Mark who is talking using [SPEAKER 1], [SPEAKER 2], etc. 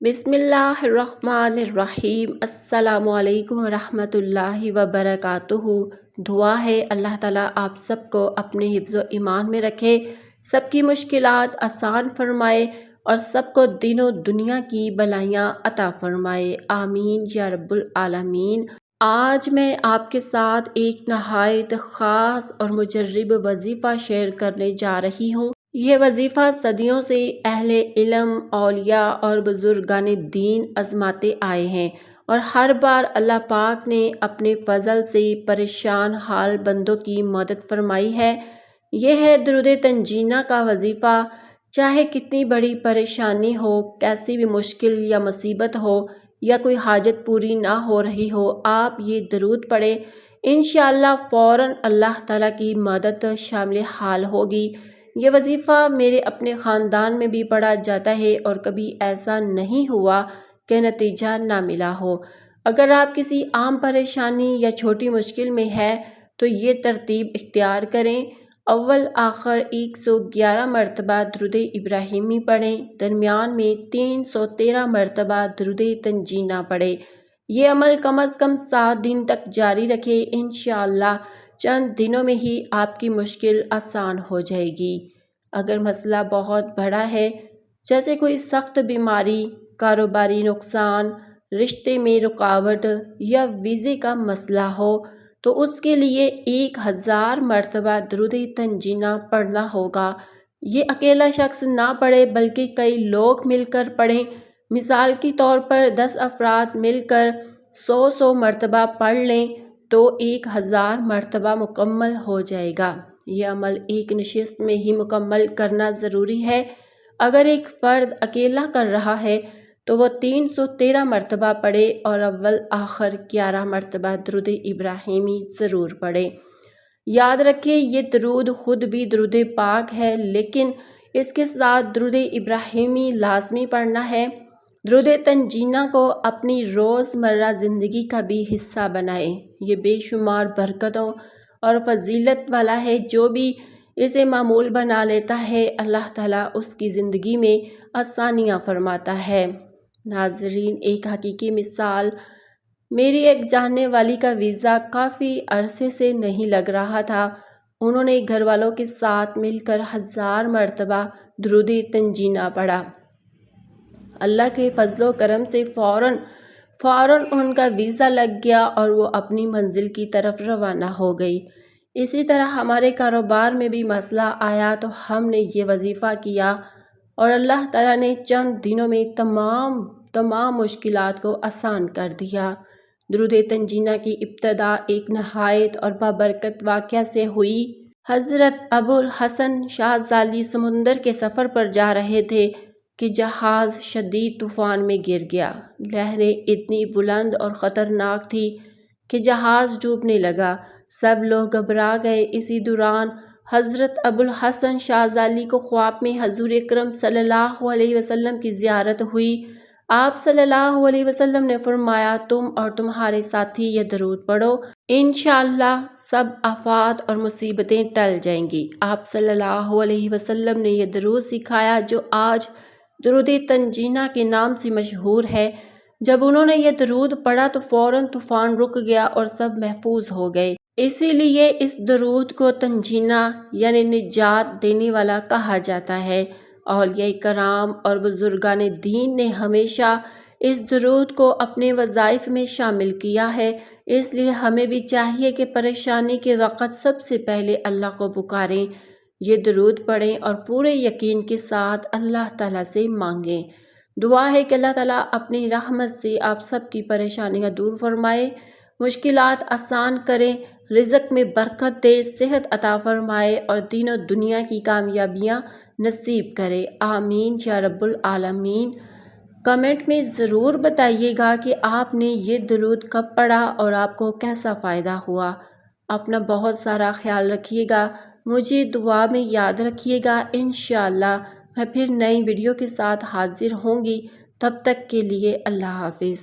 [SPEAKER 1] بسم اللہ الرحمن الرحیم۔ السلام علیکم ورحمۃ اللہ وبرکاتہ۔ دعا ہے اللہ تعالیٰ آپ سب کو اپنے حفظ و ایمان میں رکھے، سب کی مشکلات آسان فرمائے اور سب کو دین و دنیا کی بلائیاں عطا فرمائے، آمین یا رب العالمین۔ آج میں آپ کے ساتھ ایک نہایت خاص اور مجرب وظیفہ شیئر کرنے جا رہی ہوں۔ یہ وظیفہ صدیوں سے اہل علم، اولیاء اور بزرگان دین آزماتے آئے ہیں اور ہر بار اللہ پاک نے اپنے فضل سے پریشان حال بندوں کی مدد فرمائی ہے۔ یہ ہے درود تنجینہ کا وظیفہ۔ چاہے کتنی بڑی پریشانی ہو، کیسی بھی مشکل یا مصیبت ہو یا کوئی حاجت پوری نہ ہو رہی ہو، آپ یہ درود پڑھیں، انشاءاللہ فوراً اللہ تعالیٰ کی مدد شامل حال ہوگی۔ یہ وظیفہ میرے اپنے خاندان میں بھی پڑھا جاتا ہے اور کبھی ایسا نہیں ہوا کہ نتیجہ نہ ملا ہو۔ اگر آپ کسی عام پریشانی یا چھوٹی مشکل میں ہے تو یہ ترتیب اختیار کریں۔ اول آخر 111 مرتبہ درود ابراہیمی پڑھیں، درمیان میں 313 مرتبہ درود تنجینہ پڑھیں۔ یہ عمل کم از کم 7 دن تک جاری رکھیں، انشاءاللہ چند دنوں میں ہی آپ کی مشکل آسان ہو جائے گی۔ اگر مسئلہ بہت بڑا ہے، جیسے کوئی سخت بیماری، کاروباری نقصان، رشتے میں رکاوٹ یا ویزے کا مسئلہ ہو تو اس کے لیے 1000 مرتبہ درود تنجینہ پڑھنا ہوگا۔ یہ اکیلا شخص نہ پڑھے بلکہ کئی لوگ مل کر پڑھیں۔ مثال کے طور پر 10 افراد مل کر 100 مرتبہ پڑھ لیں تو 1000 مرتبہ مکمل ہو جائے گا۔ یہ عمل ایک نشست میں ہی مکمل کرنا ضروری ہے۔ اگر ایک فرد اکیلا کر رہا ہے تو وہ 313 مرتبہ پڑھے اور اول آخر 11 مرتبہ درود ابراہیمی ضرور پڑھے۔ یاد رکھیں یہ درود خود بھی درود پاک ہے، لیکن اس کے ساتھ درود ابراہیمی لازمی پڑھنا ہے۔ درود تنجینہ کو اپنی روزمرہ زندگی کا بھی حصہ بنائیں۔ یہ بے شمار برکتوں اور فضیلت والا ہے۔ جو بھی اسے معمول بنا لیتا ہے، اللہ تعالیٰ اس کی زندگی میں آسانیاں فرماتا ہے۔ ناظرین، ایک حقیقی مثال، میری ایک جاننے والی کا ویزا کافی عرصے سے نہیں لگ رہا تھا۔ انہوں نے گھر والوں کے ساتھ مل کر 1000 مرتبہ درود تنجینہ پڑھا۔ اللہ کے فضل و کرم سے فوراً ان کا ویزا لگ گیا اور وہ اپنی منزل کی طرف روانہ ہو گئی۔ اسی طرح ہمارے کاروبار میں بھی مسئلہ آیا تو ہم نے یہ وظیفہ کیا اور اللہ تعالیٰ نے چند دنوں میں تمام مشکلات کو آسان کر دیا۔ درود تنجینہ کی ابتدا ایک نہایت اور بابرکت واقعہ سے ہوئی۔ حضرت ابو الحسن شاذلی سمندر کے سفر پر جا رہے تھے کہ جہاز شدید طوفان میں گر گیا۔ لہریں اتنی بلند اور خطرناک تھیں کہ جہاز ڈوبنے لگا۔ سب لوگ گھبرا گئے۔ اسی دوران حضرت ابو الحسن شاذلی کو خواب میں حضور اکرم صلی اللہ علیہ وسلم کی زیارت ہوئی۔ آپ صلی اللہ علیہ وسلم نے فرمایا، تم اور تمہارے ساتھی یہ درود پڑھو، انشاءاللہ سب آفات اور مصیبتیں ٹل جائیں گی۔ آپ صلی اللہ علیہ وسلم نے یہ درود سکھایا جو آج درود تنجینہ کے نام سے مشہور ہے۔ جب انہوں نے یہ درود پڑھا تو فوراً طوفان رک گیا اور سب محفوظ ہو گئے۔ اسی لیے اس درود کو تنجینہ یعنی نجات دینے والا کہا جاتا ہے۔ اولیاء کرام اور بزرگان دین نے ہمیشہ اس درود کو اپنے وظائف میں شامل کیا ہے، اس لیے ہمیں بھی چاہیے کہ پریشانی کے وقت سب سے پہلے اللہ کو پکاریں، یہ درود پڑھیں اور پورے یقین کے ساتھ اللہ تعالیٰ سے مانگیں۔ دعا ہے کہ اللہ تعالیٰ اپنی رحمت سے آپ سب کی پریشانیاں دور فرمائے، مشکلات آسان کریں، رزق میں برکت دے، صحت عطا فرمائے اور دین و دنیا کی کامیابیاں نصیب کرے، آمین یا رب العالمین۔ کمنٹ میں ضرور بتائیے گا کہ آپ نے یہ درود کب پڑھا اور آپ کو کیسا فائدہ ہوا۔ اپنا بہت سارا خیال رکھیے گا، مجھے دعا میں یاد رکھیے گا۔ انشاءاللہ میں پھر نئی ویڈیو کے ساتھ حاضر ہوں گی، تب تک کے لیے اللہ حافظ۔